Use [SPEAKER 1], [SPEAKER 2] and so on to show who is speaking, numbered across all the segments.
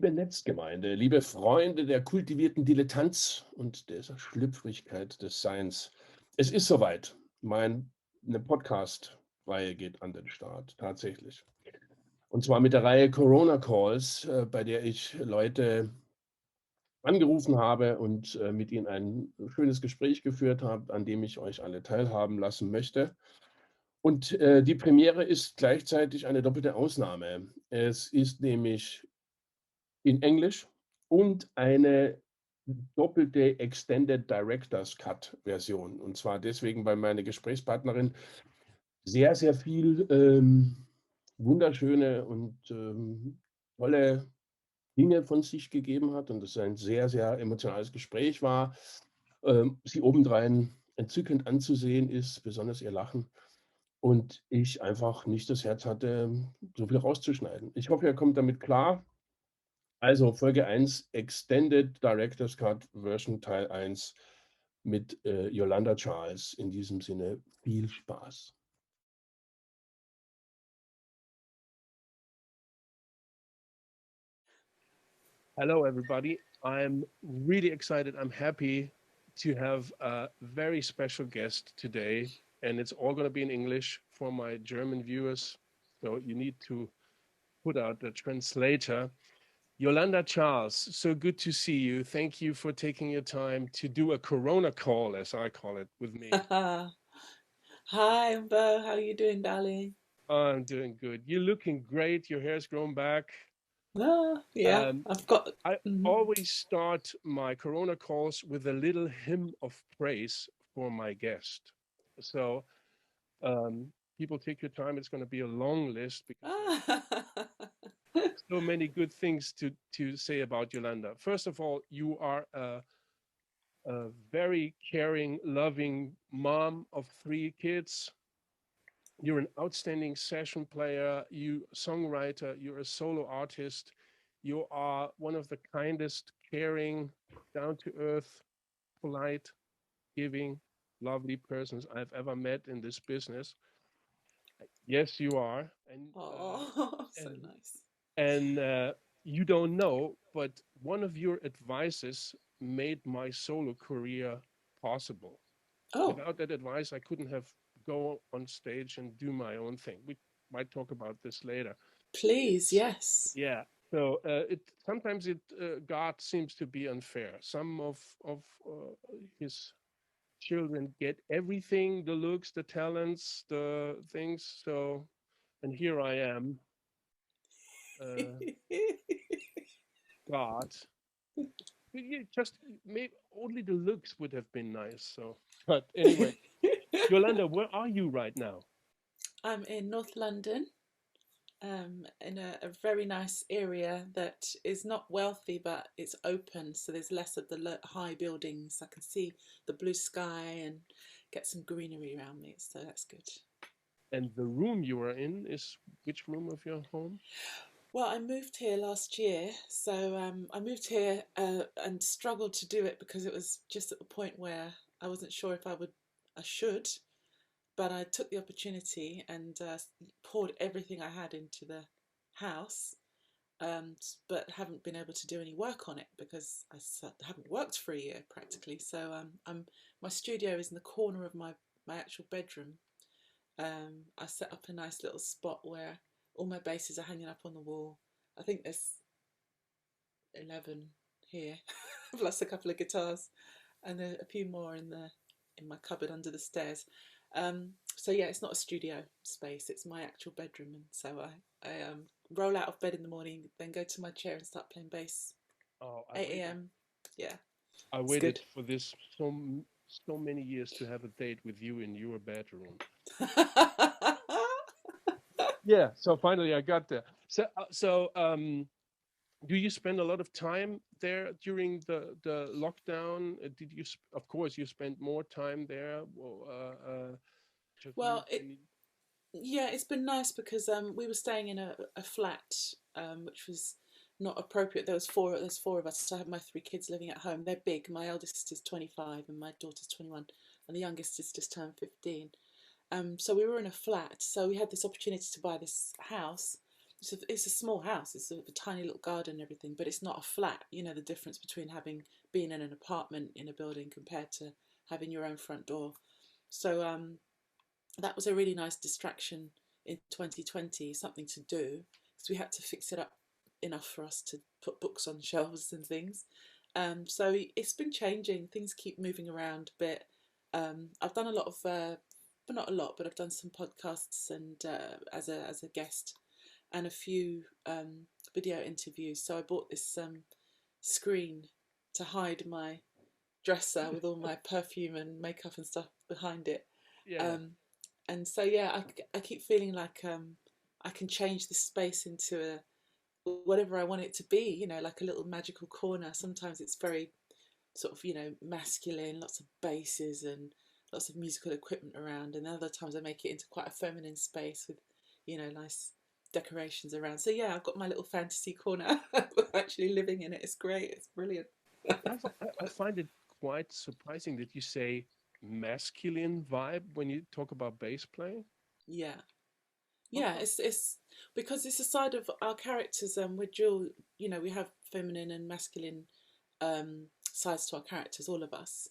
[SPEAKER 1] Liebe Netzgemeinde, liebe Freunde der kultivierten Dilettanz und der Schlüpfrigkeit des Seins. Es ist soweit. Meine Podcast-Reihe geht an den Start, tatsächlich. Und zwar mit der Reihe Corona Calls, bei der ich Leute angerufen habe und mit ihnen ein schönes Gespräch geführt habe, an dem ich euch alle teilhaben lassen möchte. Und die Premiere ist gleichzeitig eine doppelte Ausnahme. Es ist nämlich in Englisch und eine doppelte Extended Directors Cut Version. Und zwar deswegen, weil meine Gesprächspartnerin sehr, sehr viel wunderschöne und tolle Dinge von sich gegeben hat und es ein sehr, sehr emotionales Gespräch war. Sie obendrein entzückend anzusehen ist, besonders ihr Lachen. Und ich einfach nicht das Herz hatte, so viel rauszuschneiden. Ich hoffe, ihr kommt damit klar. Also Folge 1, Extended Directors Cut Version Teil 1 mit Yolanda Charles. In diesem Sinne viel Spaß. Hello, everybody. I'm really excited. I'm happy to have a very special guest today, and it's all going to be in English for my German viewers. So you need to put out the translator. Yolanda Charles, so good to see you. Thank you for taking your time to do a Corona call, as I call it, with me.
[SPEAKER 2] Hi, UMBO. How are you doing, darling?
[SPEAKER 1] I'm doing good. You're looking great. Your hair's grown back.
[SPEAKER 2] Yeah,
[SPEAKER 1] Um,
[SPEAKER 2] I've got.
[SPEAKER 1] I
[SPEAKER 2] Mhm.
[SPEAKER 1] always start my Corona calls with a little hymn of praise for my guest. So people take your time. It's going to be a long list because there's so many good things to say about Yolanda. First of all, you are a very caring, loving mom of 3 kids. You're an outstanding session player, you songwriter, you're a solo artist, you are one of the kindest, caring, down to earth, polite, giving, lovely persons I've ever met in this business. Yes, you are,
[SPEAKER 2] Oh, so
[SPEAKER 1] and
[SPEAKER 2] nice.
[SPEAKER 1] and you don't know, but one of your advices made my solo career possible.
[SPEAKER 2] Oh,
[SPEAKER 1] Without that advice, I couldn't have go on stage and do my own thing. We might talk about this later.
[SPEAKER 2] please, yes.
[SPEAKER 1] Yeah. So it sometimes it God seems to be unfair. Some of his children get everything, the looks, the talents, the things. So, and here I am, uh, God. Just maybe only the looks would have been nice. So, but anyway, Yolanda, where are you right now?
[SPEAKER 2] I'm in North London, in a very nice area that is not wealthy, but it's open, so there's less of the high buildings. I can see the blue sky and get some greenery around me, so that's good.
[SPEAKER 1] And the room you are in is which room of your home?
[SPEAKER 2] Well, I moved here last year, so I moved here and struggled to do it because it was just at the point where I wasn't sure if I should, but I took the opportunity and poured everything I had into the house, um, but haven't been able to do any work on it because haven't worked for a year practically. So my studio is in the corner of my actual bedroom. I set up a nice little spot where all my basses are hanging up on the wall. I think there's 11 here, plus a couple of guitars, and a few more in my cupboard under the stairs. So yeah, it's not a studio space; it's my actual bedroom, and so I roll out of bed in the morning, then go to my chair and start playing bass.
[SPEAKER 1] Oh,
[SPEAKER 2] 8 a.m. Yeah,
[SPEAKER 1] I
[SPEAKER 2] it's
[SPEAKER 1] waited
[SPEAKER 2] good.
[SPEAKER 1] for this so many years to have a date with you in your bedroom. Yeah, so finally I got there. So do you spend a lot of time there during the lockdown? Did you, of course, you spent more time there. Well, just
[SPEAKER 2] Well,
[SPEAKER 1] moved in.
[SPEAKER 2] yeah, it's been nice because we were staying in a flat, which was not appropriate. There's four of us. So I have my 3 kids living at home. They're big. My eldest is 25 and my daughter's 21, and the youngest is just turned 15. So we were in a flat. So we had this opportunity to buy this house, it's a small house. It's a tiny little garden and everything, but it's not a flat. You know, the difference between being in an apartment in a building compared to having your own front door. So that was a really nice distraction in 2020, something to do, because we had to fix it up enough for us to put books on shelves and things. So it's been changing. Things keep moving around a bit. I've done a lot of, but not a lot, but I've done some podcasts and as a guest, and a few video interviews. So I bought this screen to hide my dresser with all my perfume and makeup and stuff behind it.
[SPEAKER 1] Yeah.
[SPEAKER 2] And so yeah, I keep feeling like I can change this space into whatever I want it to be. You know, like a little magical corner. Sometimes it's very sort of, you know, masculine, lots of basses and lots of musical equipment around, and other times I make it into quite a feminine space with, you know, nice decorations around. So yeah, I've got my little fantasy corner. Actually living in it. It's great. It's brilliant.
[SPEAKER 1] I find it quite surprising that you say masculine vibe when you talk about bass playing.
[SPEAKER 2] Yeah. Yeah, it's because it's a side of our characters. We're dual, you know, we have feminine and masculine sides to our characters, all of us.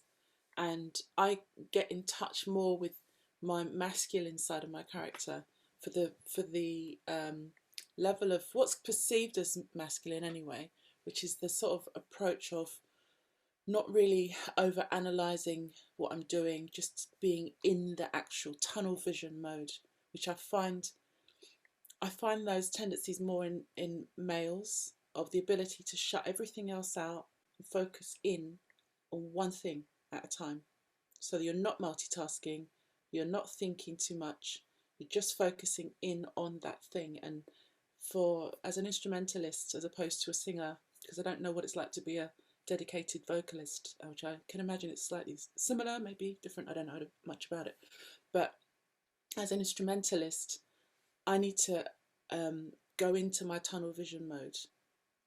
[SPEAKER 2] And I get in touch more with my masculine side of my character for the level of what's perceived as masculine anyway, which is the sort of approach of not really over analyzing what I'm doing, just being in the actual tunnel vision mode, which I find those tendencies more in males, of the ability to shut everything else out and focus in on one thing at a time. So you're not multitasking, you're not thinking too much, you're just focusing in on that thing. And as an instrumentalist, as opposed to a singer, because I don't know what it's like to be a dedicated vocalist, which I can imagine it's slightly similar, maybe different, I don't know much about it. But as an instrumentalist, I need to go into my tunnel vision mode,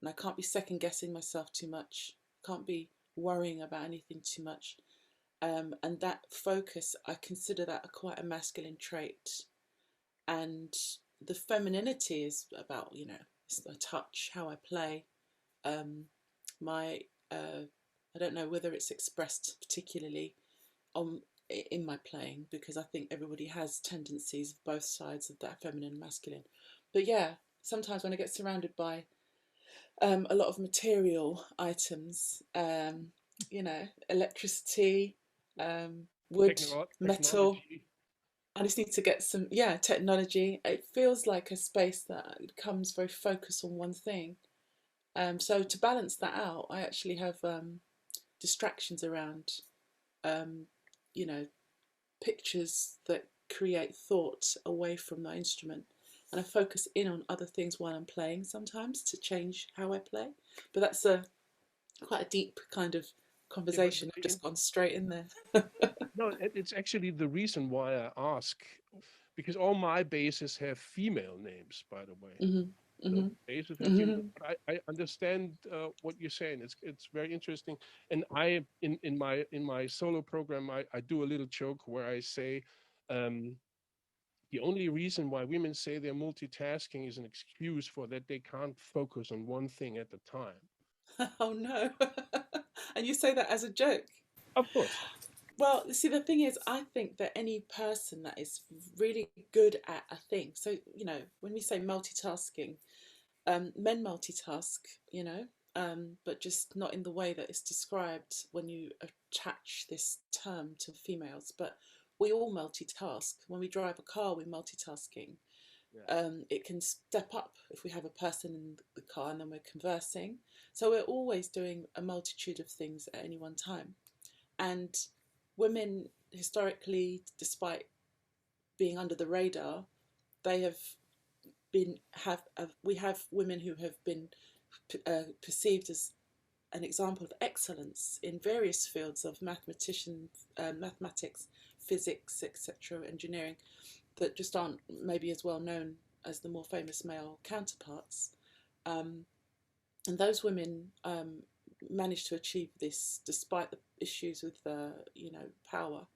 [SPEAKER 2] and I can't be second guessing myself too much. Can't be worrying about anything too much. And that focus, I consider that quite a masculine trait. And the femininity is about, you know, it's the touch, how I play. My I don't know whether it's expressed particularly in my playing, because I think everybody has tendencies of both sides of that, feminine and masculine. But yeah, sometimes when I get surrounded by a lot of material items, you know, electricity, wood, metal,
[SPEAKER 1] Technology.
[SPEAKER 2] I just need to get some, yeah, technology. It feels like a space that becomes very focused on one thing. So to balance that out, I actually have distractions around, um, you know, pictures that create thought away from the instrument. And I focus in on other things while I'm playing sometimes to change how I play. But that's quite a deep kind of
[SPEAKER 1] Yeah, but
[SPEAKER 2] conversation. I've just gone straight in there.
[SPEAKER 1] no, it's actually the reason why I ask, because all my bases have female names, by the way.
[SPEAKER 2] Mm-hmm.
[SPEAKER 1] The
[SPEAKER 2] Mm-hmm.
[SPEAKER 1] bases have female.
[SPEAKER 2] Mm-hmm.
[SPEAKER 1] But I understand what you're saying. It's very interesting. And I in my solo program, I do a little joke where I say, um, the only reason why women say they're multitasking is an excuse for that they can't focus on one thing at a time.
[SPEAKER 2] Oh no. And you say that as a joke.
[SPEAKER 1] Of course.
[SPEAKER 2] Well, see, the thing is, I think that any person that is really good at a thing, so, you know, when we say multitasking, men multitask, you know, but just not in the way that it's described when you attach this term to females. But we all multitask. When we drive a car, we're multitasking.
[SPEAKER 1] Yeah.
[SPEAKER 2] It can step up if we have a person in the car and then we're conversing. So we're always doing a multitude of things at any one time. And women historically, despite being under the radar, they have we have women who have been perceived as an example of excellence in various fields of mathematics, physics, etc., engineering, that just aren't maybe as well known as the more famous male counterparts. And those women managed to achieve this despite the issues with you know, power.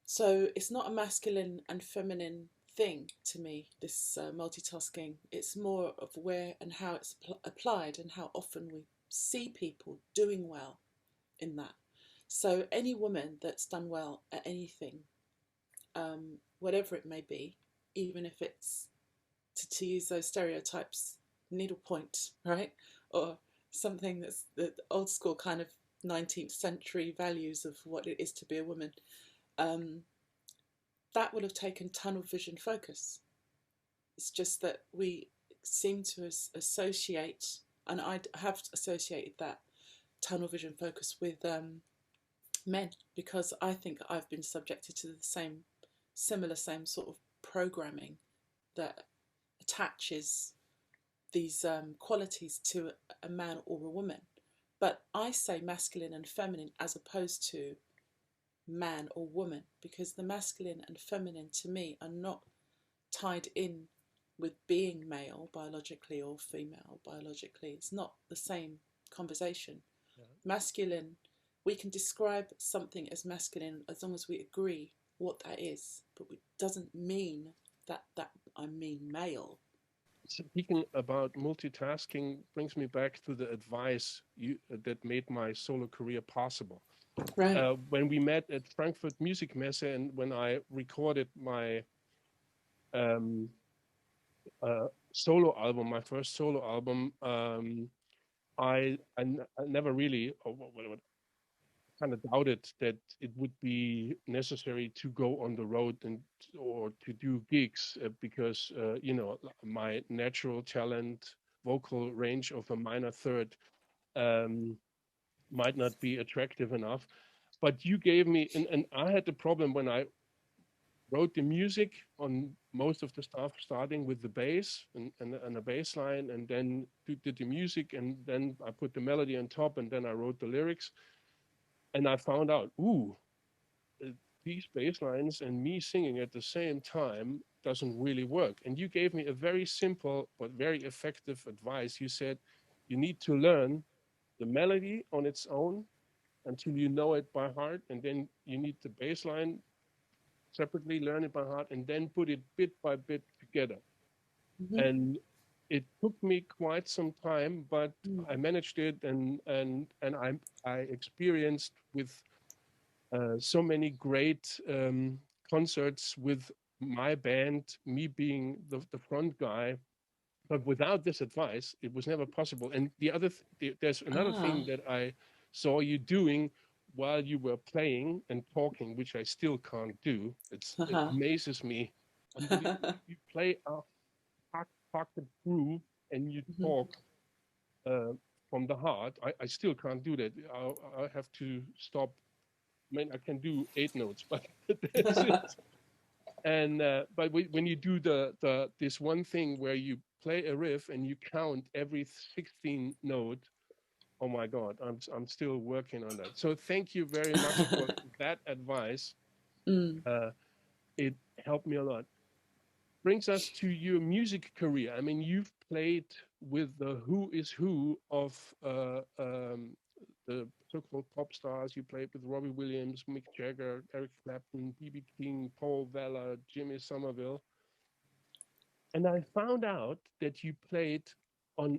[SPEAKER 2] So it's not a masculine and feminine thing to me, this multitasking. It's more of where and how it's applied and how often we see people doing well in that. So any woman that's done well at anything, whatever it may be, even if it's to use those stereotypes, needlepoint, right? Or something that's the old school kind of 19th century values of what it is to be a woman, that would have taken tunnel vision focus. It's just that we seem to associate, and I have associated that tunnel vision focus with men, because I think I've been subjected to the same sort of programming that attaches these qualities to a man or a woman. But I say masculine and feminine as opposed to man or woman, because the masculine and feminine to me are not tied in with being male biologically or female biologically. It's not the same conversation. Yeah. Masculine, we can describe something as masculine as long as we agree what that is, but it doesn't mean that I mean male.
[SPEAKER 1] Speaking about multitasking brings me back to the advice that made my solo career possible.
[SPEAKER 2] Right.
[SPEAKER 1] When we met at Frankfurt Music Messe, and when I recorded my solo album, my first solo album, I never really kind of doubted that it would be necessary to go on the road or to do gigs because my natural talent, vocal range of a minor third might not be attractive enough. But you gave me, and I had the problem when I wrote the music on most of the stuff, starting with the bass and a bass line, and then did the music, and then I put the melody on top, and then I wrote the lyrics. And I found out, these bass lines and me singing at the same time doesn't really work. And you gave me a very simple but very effective advice. You said you need to learn the melody on its own until you know it by heart, and then you need the bass line separately, learn it by heart, and then put it bit by bit together. Mm-hmm. And it took me quite some time, but I managed it, and I experienced with so many great concerts with my band, me being the front guy. But without this advice, it was never possible. And there's another thing that I saw you doing while you were playing and talking, which I still can't do. It amazes me. You play a pocket groove and you talk from the heart. I still can't do that. I have to stop. I mean, I can do 8 notes, but that's it. And but when you do this one thing where you play a riff and you count every 16 note, oh my God, I'm still working on that. So thank you very much for that advice. It helped me a lot. Brings us to your music career. I mean, you've played with the who is who of the so-called pop stars. You played with Robbie Williams, Mick Jagger, Eric Clapton, B.B. King, Paul Weller, Jimmy Somerville. And I found out that you played on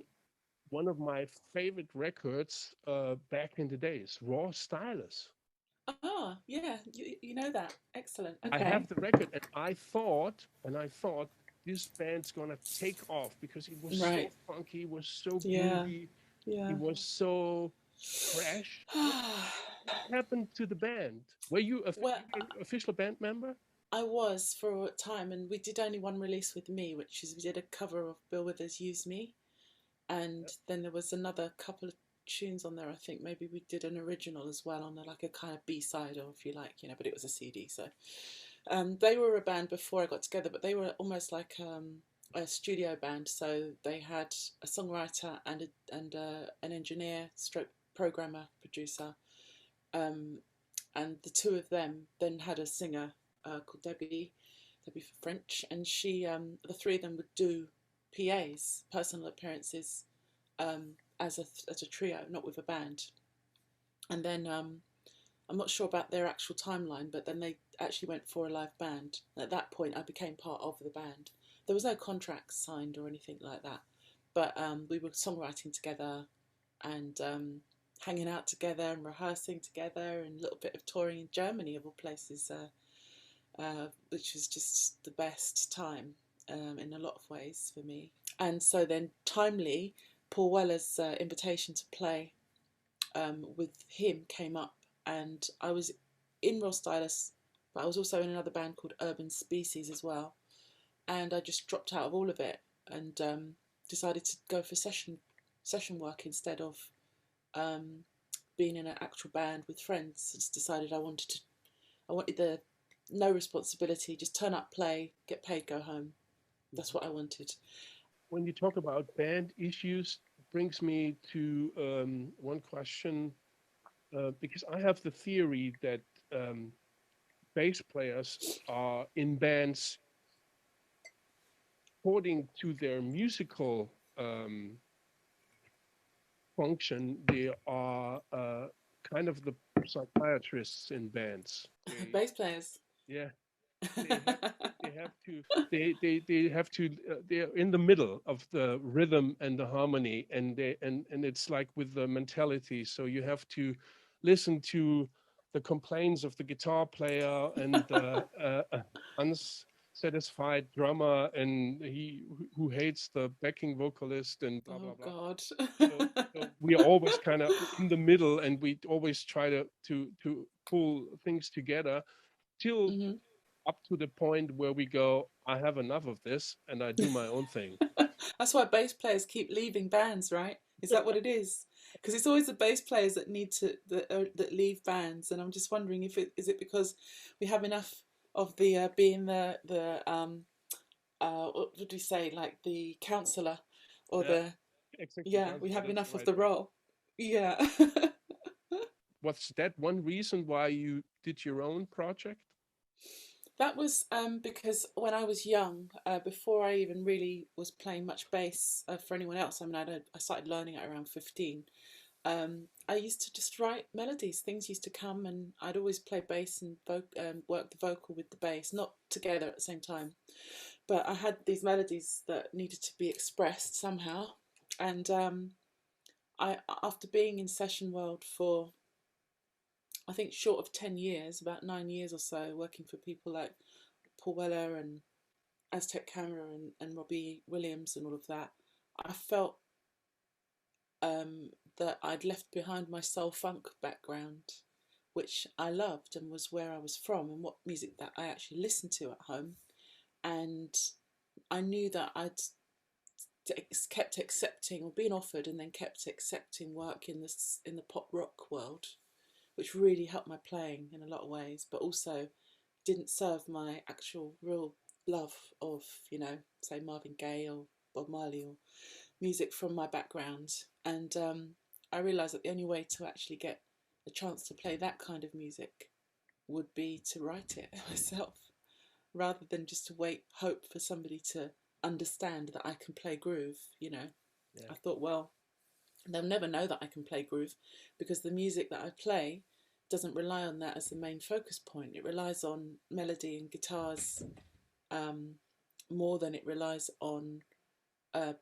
[SPEAKER 1] one of my favorite records back in the days, Raw Stylus.
[SPEAKER 2] Ah, yeah, you know that. Excellent. Okay.
[SPEAKER 1] I have the record, and I thought this band's gonna take off because it was so funky, it was so groovy, it was so fresh. What happened to the band? Were you an official band member?
[SPEAKER 2] I was for a time, and we did only one release with me, which is we did a cover of Bill Withers' "Use Me," and then there was another couple of tunes on there. I think maybe we did an original as well on like a kind of B-side, or if you like, but it was a CD. So they were a band before I got together, but they were almost like a studio band. So they had a songwriter and an engineer, stroke programmer, producer, and the two of them then had a singer called Debbie for French, and she the three of them would do PAs, personal appearances, as a trio, not with a band. And then I'm not sure about their actual timeline, but then they actually went for a live band. At that point, I became part of the band. There was no contract signed or anything like that, but we were songwriting together and hanging out together and rehearsing together, and a little bit of touring in Germany, of all places, which was just the best time in a lot of ways for me. And so then, timely, Paul Weller's invitation to play with him came up, and I was in Roll Stylus, but I was also in another band called Urban Species as well. And I just dropped out of all of it and decided to go for session work instead of being in an actual band with friends. I just decided I wanted the no responsibility, just turn up, play, get paid, go home. That's what I wanted.
[SPEAKER 1] When you talk about band issues, it brings me to one question, because I have the theory that bass players are in bands according to their musical function. They are kind of the psychiatrists in bands.
[SPEAKER 2] Bass players.
[SPEAKER 1] Yeah. They have to they're in the middle of the rhythm and the harmony, and it's like with the mentality. So you have to listen to the complaints of the guitar player and the unsatisfied drummer, and who hates the backing vocalist and blah blah blah.
[SPEAKER 2] God.
[SPEAKER 1] So we are always kind of in the middle, and we always try to pull things together till up to the point where we go, I have enough of this, and I do my own thing.
[SPEAKER 2] That's why bass players keep leaving bands, right? Is that what it is? Because it's always the bass players that that leave bands, and I'm just wondering if it is because we have enough of the being the what would we say, like the counselor or we have enough of the role. Yeah.
[SPEAKER 1] Was that one reason why you did your own project?
[SPEAKER 2] That was because when I was young, before I even really was playing much bass for anyone else, I mean, I started learning at around 15. I used to just write melodies. Things used to come, and I'd always play bass and work the vocal with the bass, not together at the same time. But I had these melodies that needed to be expressed somehow. And after being in session world for, I think, short of 10 years, about 9 years or so, working for people like Paul Weller and Aztec Camera and Robbie Williams and all of that, I felt that I'd left behind my soul funk background, which I loved and was where I was from and what music that I actually listened to at home. And I knew that I'd kept accepting, or been offered and then kept accepting work in the pop rock world, which really helped my playing in a lot of ways, but also didn't serve my actual real love of, say Marvin Gaye or Bob Marley or music from my background. And I realised that the only way to actually get a chance to play that kind of music would be to write it myself, rather than just to hope for somebody to understand that I can play groove. Yeah. I thought, well, they'll never know that I can play groove, because the music that I play doesn't rely on that as the main focus point. It relies on melody and guitars more than it relies on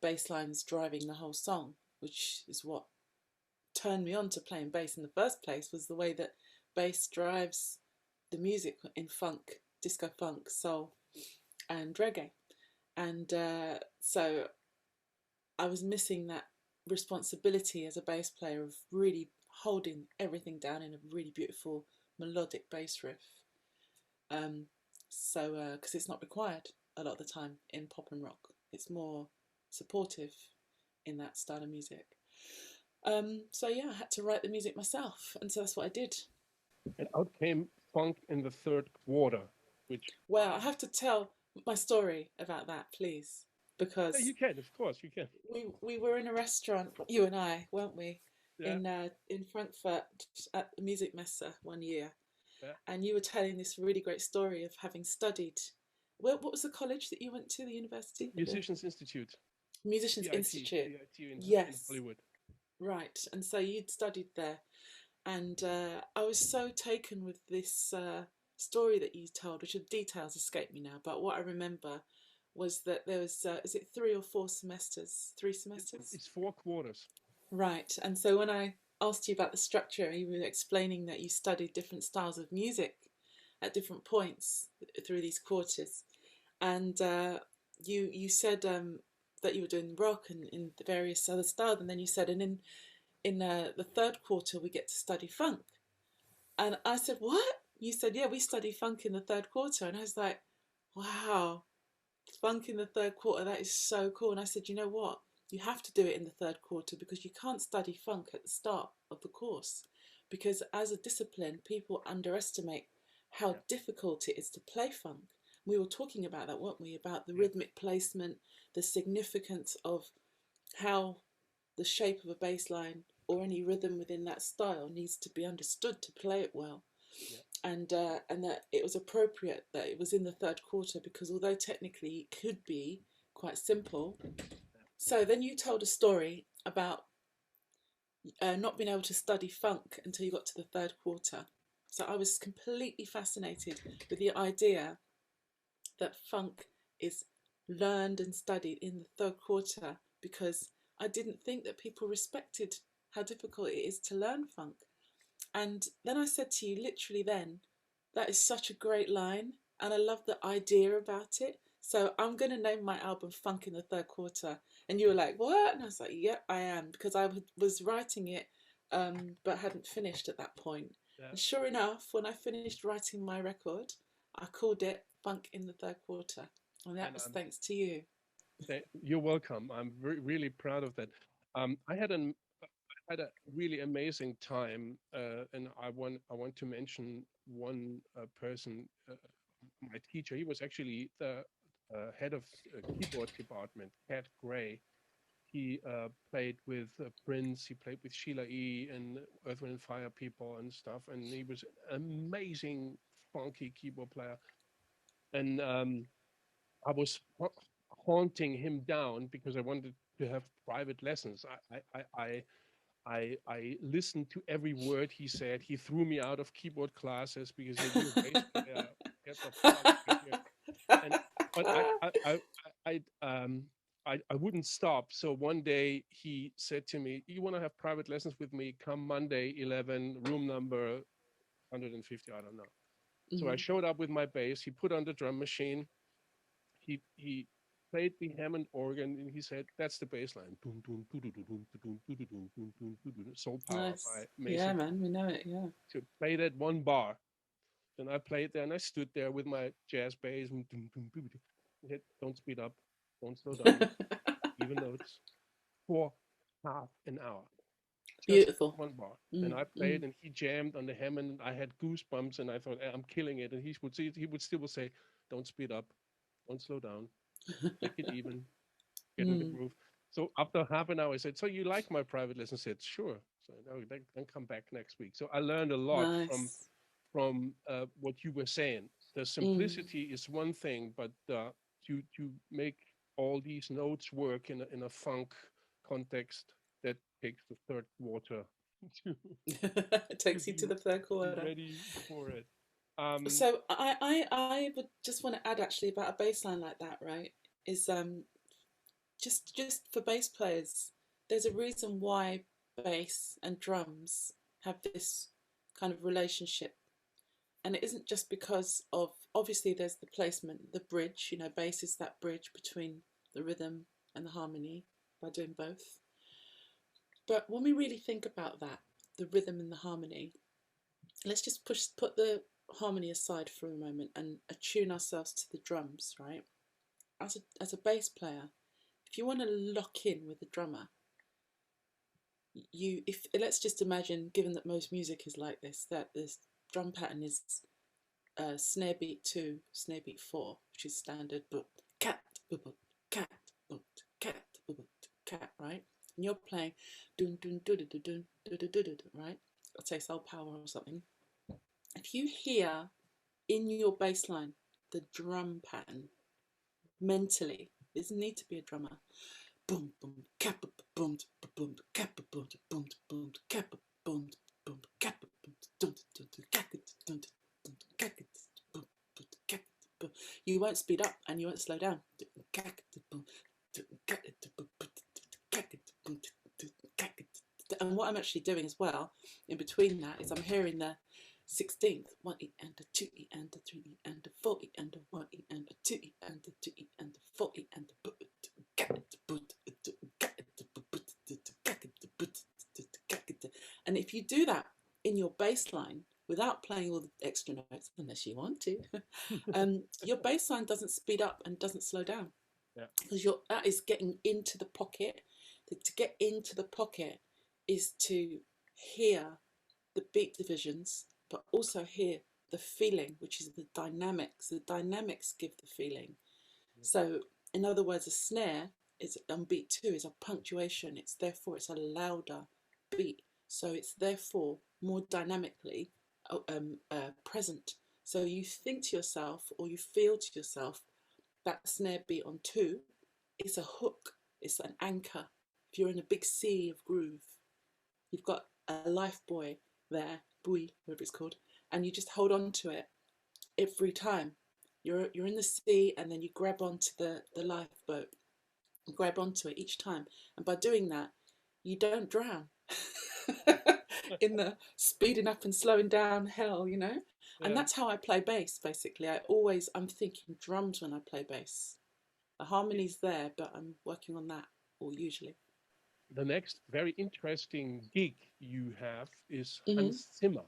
[SPEAKER 2] bass lines driving the whole song, which is what turned me on to playing bass in the first place, was the way that bass drives the music in funk, disco funk, soul and reggae. And so I was missing that responsibility as a bass player of really holding everything down in a really beautiful melodic bass riff. Because it's not required a lot of the time in pop and rock. It's more supportive in that style of music. I had to write the music myself, and so that's what I did.
[SPEAKER 1] And out came Funk in the Third Quarter, which...
[SPEAKER 2] Well, I have to tell my story about that, please, because...
[SPEAKER 1] Yeah, you can, of course, you can.
[SPEAKER 2] We were in a restaurant, you and I, weren't we?
[SPEAKER 1] Yeah.
[SPEAKER 2] In Frankfurt at the Music Messe one year.
[SPEAKER 1] Yeah.
[SPEAKER 2] And you were telling this really great story of having studied... What was the college that you went to, the university?
[SPEAKER 1] Musicians Institute.
[SPEAKER 2] Musicians
[SPEAKER 1] CIT,
[SPEAKER 2] Institute.
[SPEAKER 1] in
[SPEAKER 2] Yes.
[SPEAKER 1] Hollywood.
[SPEAKER 2] Right. And so you'd studied there. And I was so taken with this story that you told, which the details escape me now, but what I remember was that there was, is it 3 or 4 semesters? 3 semesters?
[SPEAKER 1] It's 4 quarters.
[SPEAKER 2] Right. And so when I asked you about the structure, you were explaining that you studied different styles of music at different points through these quarters. And you said that you were doing rock and in the various other styles. And then you said, and in the third quarter, we get to study funk. And I said, what? You said, yeah, we study funk in the third quarter. And I was like, wow, funk in the third quarter, that is so cool. And I said, you know what? You have to do it in the third quarter because you can't study funk at the start of the course. Because as a discipline, people underestimate how difficult it is to play funk. We were talking about that, weren't we? About the rhythmic placement, the significance of how the shape of a bass line or any rhythm within that style needs to be understood to play it well. Yeah. And that it was appropriate that it was in the third quarter because although technically it could be quite simple. So then you told a story about not being able to study funk until you got to the third quarter. So I was completely fascinated with the idea that funk is learned and studied in the third quarter because I didn't think that people respected how difficult it is to learn funk. And then I said to you, literally then, that is such a great line. And I love the idea about it. So I'm going to name my album Funk in the Third Quarter. And you were like, what? And I was like, yep, I am. Because I was writing it, but hadn't finished at that point. Yeah. And sure enough, when I finished writing my record, I called it Funk in the Third Quarter. And that was thanks to you.
[SPEAKER 1] You're welcome. I'm really proud of that. I had a really amazing time, and I want to mention one person, my teacher. He was actually the head of keyboard department, Cat Gray. He played with Prince. He played with Sheila E. and Earth, Wind and Fire people and stuff. And he was an amazing funky keyboard player. And I was haunting him down because I wanted to have private lessons. I listened to every word he said. He threw me out of keyboard classes because he knew basically get the fuck out here. But I wouldn't stop. So one day he said to me, "You want to have private lessons with me? Come Monday, 11, room number 150. I don't know." Mm-hmm. So I showed up with my bass. He put on the drum machine. He played the Hammond organ and he said, "That's the bass line." Soul Power by Mason.
[SPEAKER 2] Yeah, man, we know it. Yeah.
[SPEAKER 1] To play that one bar. Then I played there and I stood there with my jazz bass. He said, "Don't speed up, don't slow down," even though it's for half an hour. Just
[SPEAKER 2] beautiful.
[SPEAKER 1] One bar. Then I played and he jammed on the Hammond. I had goosebumps and I thought, I'm killing it. And he would still say, "Don't speed up, don't slow down, take it even, get in the groove." So after half an hour, I said, "So you like my private lesson?" I said, "Sure." So then come back next week. So I learned a lot from what you were saying. The simplicity is one thing, but to make all these notes work in a funk context, that takes the third quarter.
[SPEAKER 2] It takes you to the third quarter.
[SPEAKER 1] Ready for it.
[SPEAKER 2] So I would just want to add actually about a bass line like that, right? Is just for bass players, there's a reason why bass and drums have this kind of relationship. And it isn't just because of, obviously there's the placement, the bridge, bass is that bridge between the rhythm and the harmony by doing both. But when we really think about that, the rhythm and the harmony, let's just put the harmony aside for a moment and attune ourselves to the drums, right? As a bass player, if you want to lock in with the drummer, let's just imagine, given that most music is like this, that this drum pattern is snare beat 2, snare beat 4, which is standard, but cat, cat, cat, cat, right? And you're playing dun dun dun dun dun dun dun dun, right? I'd say Soul Power or something. If you hear in your bass line the drum pattern mentally, there doesn't need to be a drummer. Boom boom cap boom boom cap boom boom boom cap boom boom cap boom dun dun dun cap dun dun cap You won't speed up and you won't slow down. And what I'm actually doing as well in between that is I'm hearing the 16th, 1E and a 2E and a 3E and a 4E and a 1E and a 2E and a 2E and a 4E and a and if you do that in your bass line without playing all the extra notes, unless you want to, your bass line doesn't speed up and doesn't slow down. Because that is getting into the pocket. To get into the pocket is to hear the beat divisions, but also hear the feeling, which is the dynamics. The dynamics give the feeling. So, in other words, a snare is on beat 2 is a punctuation. It's therefore it's a louder beat. So it's therefore more dynamically present. So you think to yourself, or you feel to yourself, that snare beat on 2 is a hook. It's an anchor. If you're in a big sea of groove, you've got a life buoy there, buoy, whatever it's called, and you just hold on to it every time. You're in the sea, and then you grab onto the lifeboat, and grab onto it each time. And by doing that, you don't drown in the speeding up and slowing down hell, you know. And that's how I play bass. Basically, I'm thinking drums when I play bass. The harmony's there, but I'm working on that, or usually.
[SPEAKER 1] The next very interesting gig you have is Hans Zimmer.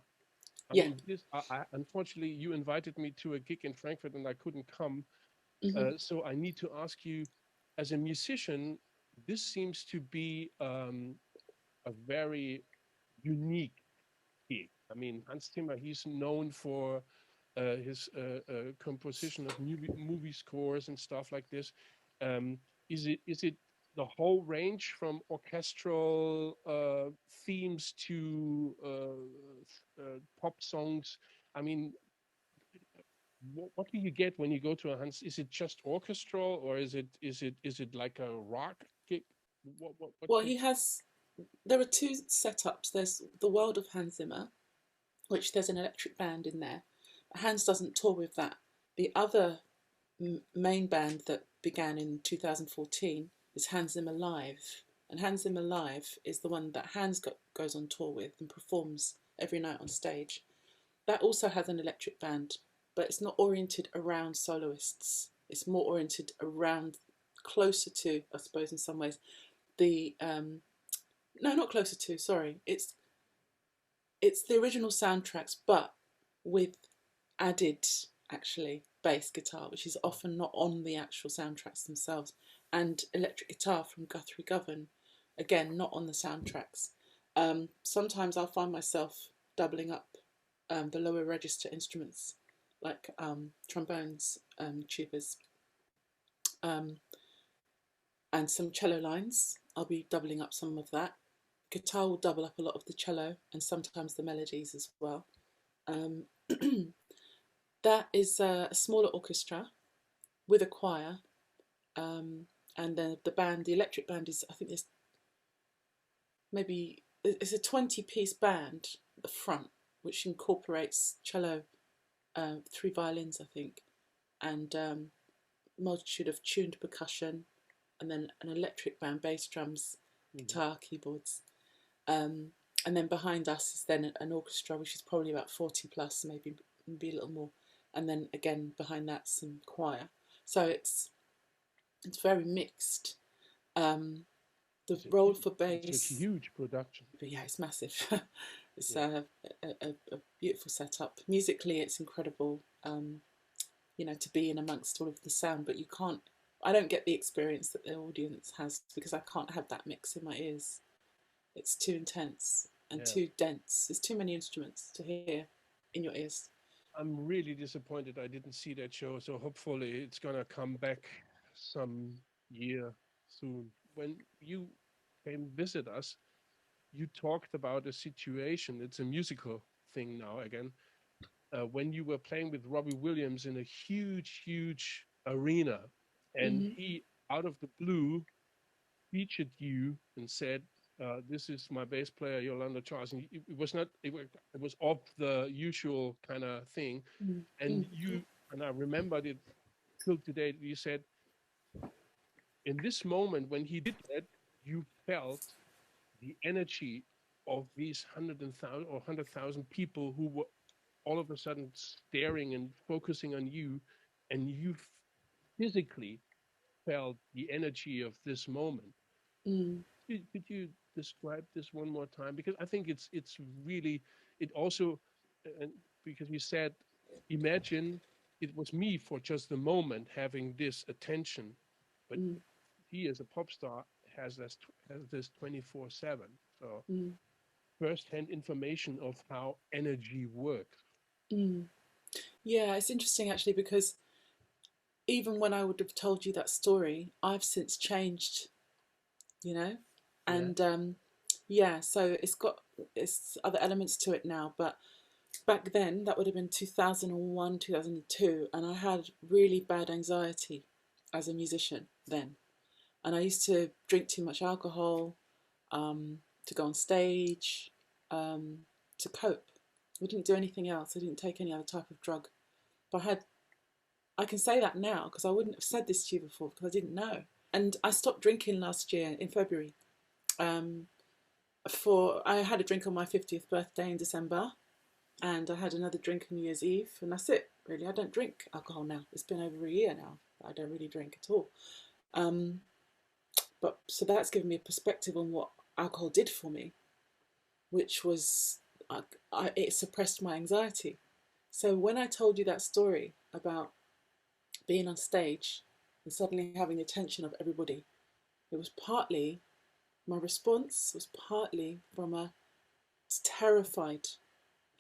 [SPEAKER 1] I mean, unfortunately, you invited me to a gig in Frankfurt and I couldn't come. So I need to ask you, as a musician, this seems to be a very unique gig. I mean, Hans Zimmer, he's known for his composition of movie scores and stuff like this. Is it the whole range from orchestral themes to pop songs? I mean, what do you get when you go to a Hans? Is it just orchestral, or is it like a rock gig?
[SPEAKER 2] Well, there are 2 setups. There's the world of Hans Zimmer, which there's an electric band in there. Hans doesn't tour with that. The other main band that began in 2014 is Hans Zimmer Live. And Hans Zimmer Live is the one that Hans goes on tour with and performs every night on stage. That also has an electric band, but it's not oriented around soloists. It's more oriented around, closer to, I suppose, in some ways, no, not closer to, sorry. It's the original soundtracks, but with added, actually, bass guitar, which is often not on the actual soundtracks themselves, and electric guitar from Guthrie Govan, again, not on the soundtracks. Sometimes I'll find myself doubling up the lower register instruments, like trombones, tubas, and some cello lines. I'll be doubling up some of that. Guitar will double up a lot of the cello and sometimes the melodies as well. That is a smaller orchestra with a choir, and then the electric band is, I think it's a 20-piece band at the front, which incorporates cello, 3 violins, I think, and multitude of tuned percussion, and then an electric band, bass, drums, guitar, keyboards. And then behind us is then an orchestra, which is probably about 40 plus, maybe a little more. And then again behind that some choir. So it's very mixed. The role for bass.
[SPEAKER 1] It's a huge production.
[SPEAKER 2] But yeah, it's massive. It's a beautiful setup. Musically, it's incredible. To be in amongst all of the sound, but I don't get the experience that the audience has because I can't have that mix in my ears. It's too intense and too dense. There's too many instruments to hear in your ears.
[SPEAKER 1] I'm really disappointed I didn't see that show, so hopefully it's gonna come back some year soon. When you came visit us, you talked about a situation, it's a musical thing now again, when you were playing with Robbie Williams in a huge arena, and he, out of the blue, featured you and said, this is my bass player, Yolanda Charles. And it was off the usual kind of thing. And you
[SPEAKER 3] and I remembered it till today. You said in this moment when he did that, you felt the energy of these 100,000 people who were all of a sudden staring and focusing on you, and you physically felt the energy of this moment.
[SPEAKER 2] Mm,
[SPEAKER 3] Could you describe this one more time? Because I think it's really it also, and because you said, imagine it was me for just a moment having this attention, but
[SPEAKER 2] mm,
[SPEAKER 3] he as a pop star has this 24/7. So
[SPEAKER 2] mm,
[SPEAKER 3] first-hand information of how energy works.
[SPEAKER 2] mm. Yeah, it's interesting actually because even when I would have told you that story, I've since changed, you know,
[SPEAKER 3] Yeah.
[SPEAKER 2] and yeah, so it's other elements to it now, but back then that would have been 2001, 2002, and I had really bad anxiety as a musician then, and I used to drink too much alcohol, to go on stage, um, to cope. I didn't do anything else. I didn't take any other type of drug. But I can say that now because I wouldn't have said this to you before because I didn't know. And I stopped drinking last year in February. Um, I had a drink on my 50th birthday in December, and I had another drink on New Year's Eve, and that's it. Really, I don't drink alcohol now. It's been over a year now that I don't really drink at all. Um, but so that's given me a perspective on what alcohol did for me, which was it suppressed my anxiety. So when I told you that story about being on stage and suddenly having the attention of everybody, it was partly my response was partly from a terrified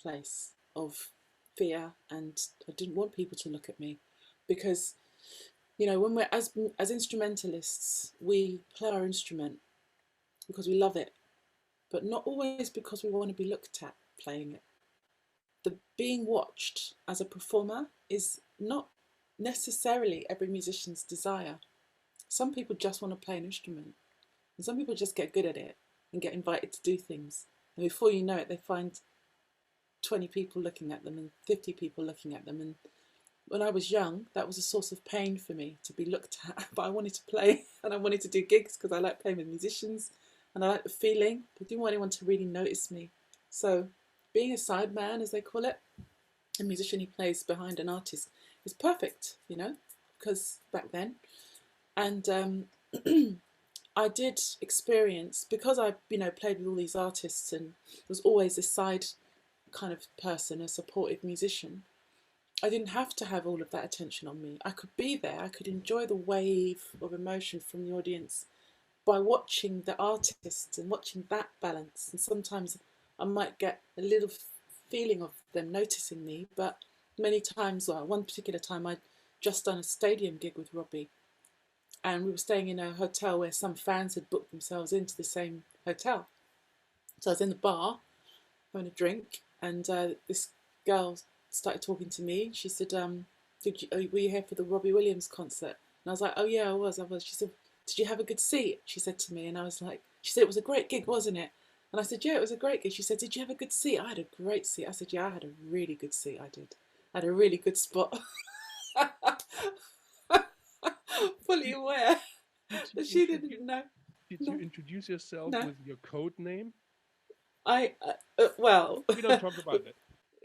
[SPEAKER 2] place of fear, and I didn't want people to look at me because when we're as instrumentalists, we play our instrument because we love it, but not always because we want to be looked at playing it. The being watched as a performer is not necessarily every musician's desire. Some people just want to play an instrument, and some people just get good at it and get invited to do things. And before you know it, they find 20 people looking at them and 50 people looking at them. And when I was young, that was a source of pain for me to be looked at. But I wanted to play and I wanted to do gigs because I like playing with musicians and I like the feeling, but I didn't want anyone to really notice me. So being a sideman, as they call it, a musician who plays behind an artist, is perfect, because back then. And I did experience, because I, played with all these artists and was always a side kind of person, a supportive musician. I didn't have to have all of that attention on me. I could be there. I could enjoy the wave of emotion from the audience by watching the artists and watching that balance. And sometimes I might get a little feeling of them noticing me, but many times, well, one particular time I'd just done a stadium gig with Robbie, and we were staying in a hotel where some fans had booked themselves into the same hotel. So I was in the bar having a drink, and this girl started talking to me. She said, were you here for the Robbie Williams concert? And I was like, oh yeah, I was. She said, did you have a good seat? She said to me, and I was like, she said, it was a great gig, wasn't it? And I said, yeah, it was a great gig. She said, did you have a good seat? I had a great seat. I said, yeah, I had a really good seat. I did. I had a really good spot. Fully aware that she didn't know.
[SPEAKER 3] Did you
[SPEAKER 2] No,
[SPEAKER 3] introduce yourself
[SPEAKER 2] no.
[SPEAKER 3] with your code name?
[SPEAKER 2] Well,
[SPEAKER 3] We don't talk about that.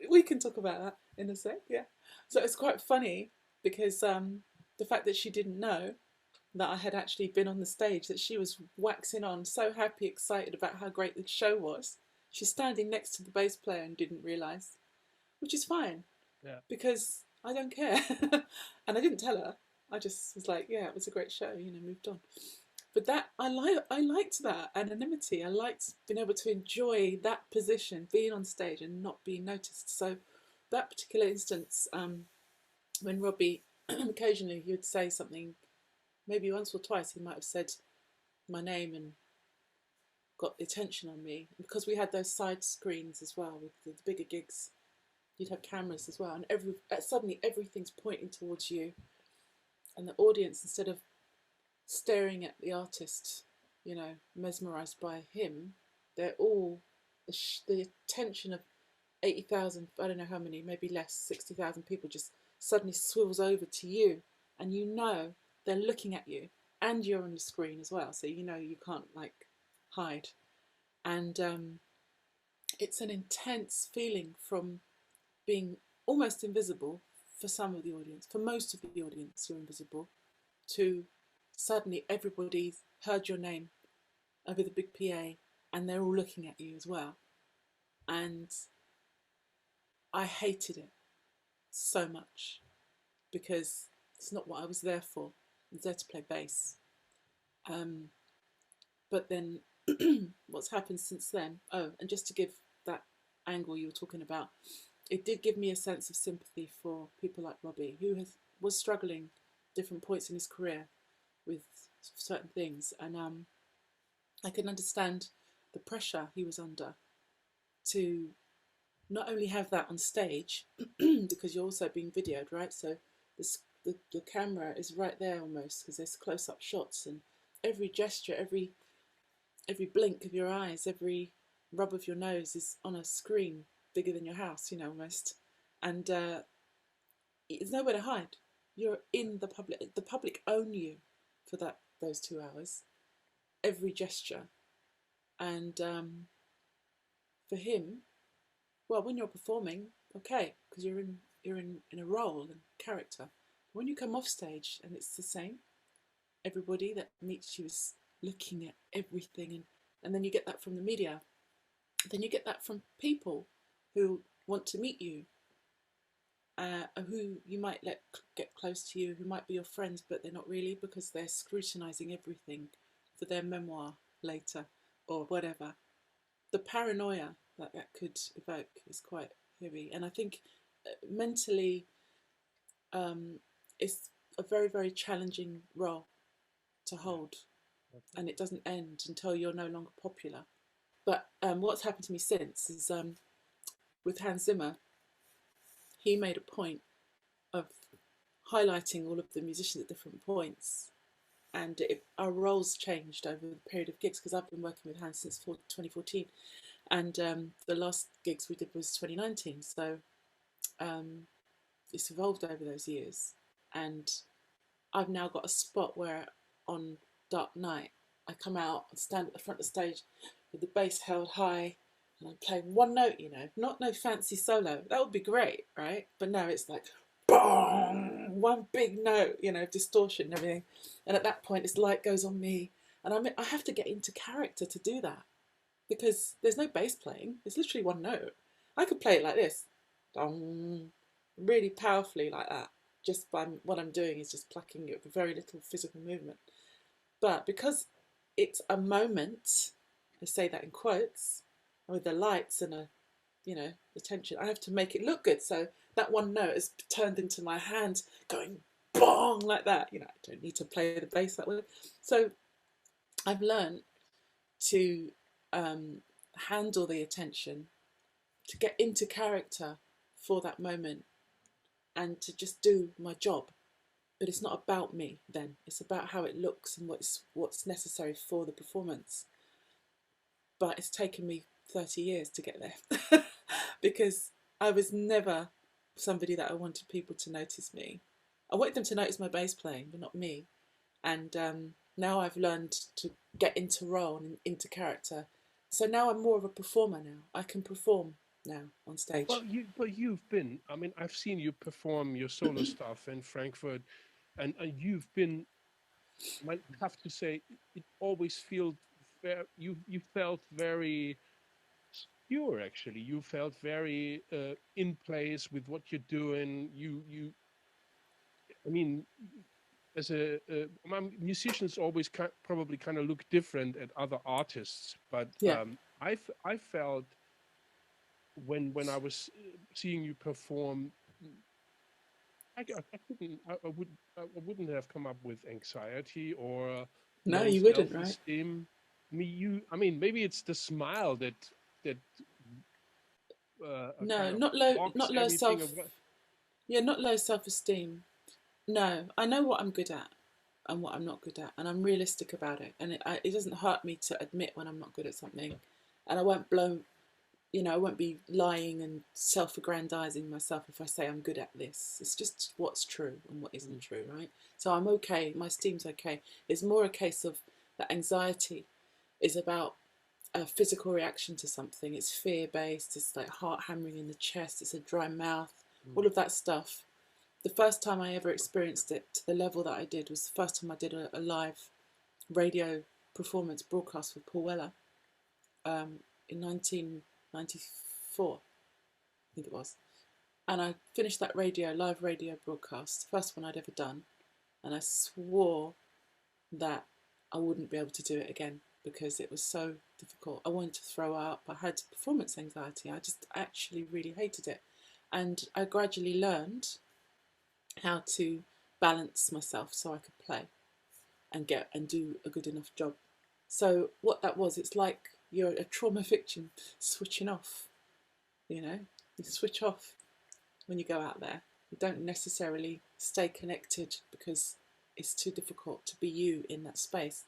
[SPEAKER 2] we can talk about that in a sec, yeah. So it's quite funny because the fact that she didn't know that I had actually been on the stage, that she was waxing on, so happy, excited about how great the show was. She's standing next to the bass player and didn't realise, which is fine
[SPEAKER 3] Yeah.
[SPEAKER 2] because I don't care. And I didn't tell her. I just was like, yeah, it was a great show, moved on. But that I liked that anonymity. I liked being able to enjoy that position, being on stage and not being noticed. So that particular instance, when Robbie occasionally he would say something, maybe once or twice he might have said my name and got the attention on me, because we had those side screens as well with the bigger gigs. You'd have cameras as well, and suddenly everything's pointing towards you, and the audience, instead of staring at the artist, mesmerised by him, they're all the attention of 80,000, I don't know how many, maybe less, 60,000 people just suddenly swivels over to you, and you know they're looking at you, and you're on the screen as well, so you know you can't like hide. And it's an intense feeling from being almost invisible for some of the audience, for most of the audience you're invisible, to suddenly everybody's heard your name over the big PA and they're all looking at you as well. And I hated it so much because it's not what I was there for. I was there to play bass. But then what's happened since then, and just to give that angle you were talking about, it did give me a sense of sympathy for people like Robbie, who was struggling different points in his career with certain things. And I can understand the pressure he was under to not only have that on stage, because you're also being videoed, right? So the camera is right there almost, because there's close-up shots, and every gesture, every blink of your eyes, every rub of your nose is on a screen bigger than your house, you know, almost. And there's nowhere to hide. You're in the public. The public own you for those 2 hours. Every gesture. And for him, well, when you're performing, okay, because you're in a role and character. When you come off stage and it's the same, everybody that meets you is looking at everything, and then you get that from the media. Then you get that from people who want to meet you, who you might let get close to you, who might be your friends, but they're not really, because they're scrutinising everything for their memoir later or whatever. The paranoia that could evoke is quite heavy, and I think mentally it's a very, very challenging role to hold, and it doesn't end until you're no longer popular. But what's happened to me since is with Hans Zimmer, he made a point of highlighting all of the musicians at different points, and our roles changed over the period of gigs, because I've been working with Hans since 2014, and the last gigs we did was 2019, so it's evolved over those years. And I've now got a spot where on Dark Night I come out and stand at the front of the stage with the bass held high, and I'm playing one note, you know, not no fancy solo. That would be great, right? But no, it's like boom, one big note, you know, distortion and everything. And at that point, this light goes on me, and I have to get into character to do that, because there's no bass playing. It's literally one note. I could play it like this, really powerfully like that, just by what I'm doing is just plucking it with very little physical movement. But because it's a moment, I say that in quotes, with the lights and the tension, I have to make it look good. So that one note is turned into my hand going bong like that. You know, I don't need to play the bass that way. So I've learned to handle the attention, to get into character for that moment, and to just do my job. But it's not about me then. It's about how it looks and what's necessary for the performance. But it's taken me 30 years to get there because I was never somebody that I wanted people to notice me. I wanted them to notice my bass playing, but not me. And now I've learned to get into role and into character. So now I'm more of a performer now. I can perform now on stage.
[SPEAKER 3] Well, you've been, I mean, I've seen you perform your solo stuff in Frankfurt, and you've been, I have to say, it always feels very, you felt very secure, actually. You felt very in place with what you're doing. I mean, as musicians always probably kind of look different at other artists, but
[SPEAKER 2] Yeah.
[SPEAKER 3] I felt when I was seeing you perform, I wouldn't have come up with anxiety or
[SPEAKER 2] No,
[SPEAKER 3] low
[SPEAKER 2] you wouldn't, right?
[SPEAKER 3] self-esteem. I mean, maybe it's the smile that
[SPEAKER 2] No,
[SPEAKER 3] kind of
[SPEAKER 2] not low,
[SPEAKER 3] blocks
[SPEAKER 2] not low
[SPEAKER 3] everything.
[SPEAKER 2] not low self-esteem. No, I know what I'm good at and what I'm not good at, and I'm realistic about it. And it doesn't hurt me to admit when I'm not good at something, and I won't blow I won't be lying and self-aggrandizing myself if I say I'm good at this. It's just what's true and what isn't true, right? So I'm okay. My esteem's okay. It's more a case of that anxiety is about a physical reaction to something. It's fear-based. It's like heart hammering in the chest. It's a dry mouth. All of that stuff. The first time I ever experienced it to the level that I did was the first time I did a live radio performance broadcast with Paul Weller in 1994, I think it was. And I finished that live radio broadcast, first one I'd ever done, and I swore that I wouldn't be able to do it again because it was so difficult. I wanted to throw up. I had performance anxiety. I just actually really hated it. And I gradually learned how to balance myself so I could play and do a good enough job. So what that was, it's like you're a trauma victim switching off. You switch off when you go out there. You don't necessarily stay connected because it's too difficult to be you in that space.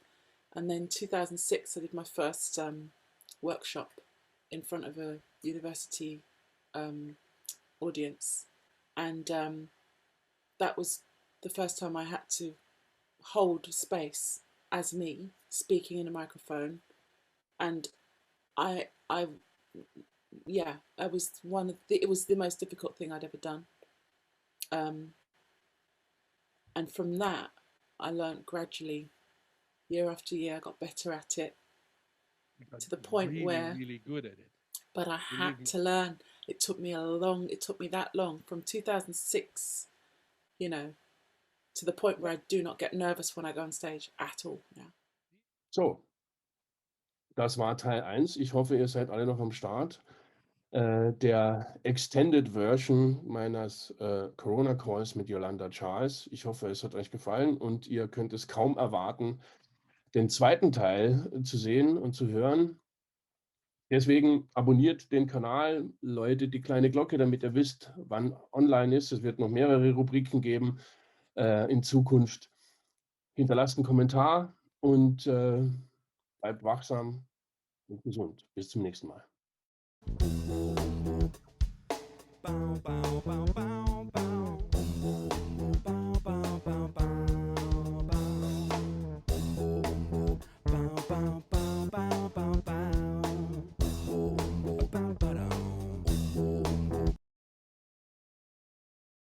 [SPEAKER 2] And then 2006, I did my first workshop in front of a university audience, and that was the first time I had to hold space as me speaking in a microphone, and it was the most difficult thing I'd ever done, and from that I learned gradually, year after year. I got better at it to the point
[SPEAKER 3] really,
[SPEAKER 2] where
[SPEAKER 3] really good at it.
[SPEAKER 2] But I had to learn. It took me that long, from 2006, to the point where I do not get nervous when I go on stage at all now.
[SPEAKER 1] So, das war Teil 1. Ich hoffe, ihr seid alle noch am Start. Der Extended Version meines Corona Calls mit Yolanda Charles. Ich hoffe, es hat euch gefallen und ihr könnt es kaum erwarten, den zweiten Teil zu sehen und zu hören. Deswegen abonniert den Kanal, läutet die kleine Glocke, damit ihr wisst, wann online ist. Es wird noch mehrere Rubriken geben in Zukunft. Hinterlasst einen Kommentar und bleibt wachsam und gesund. Bis zum nächsten Mal.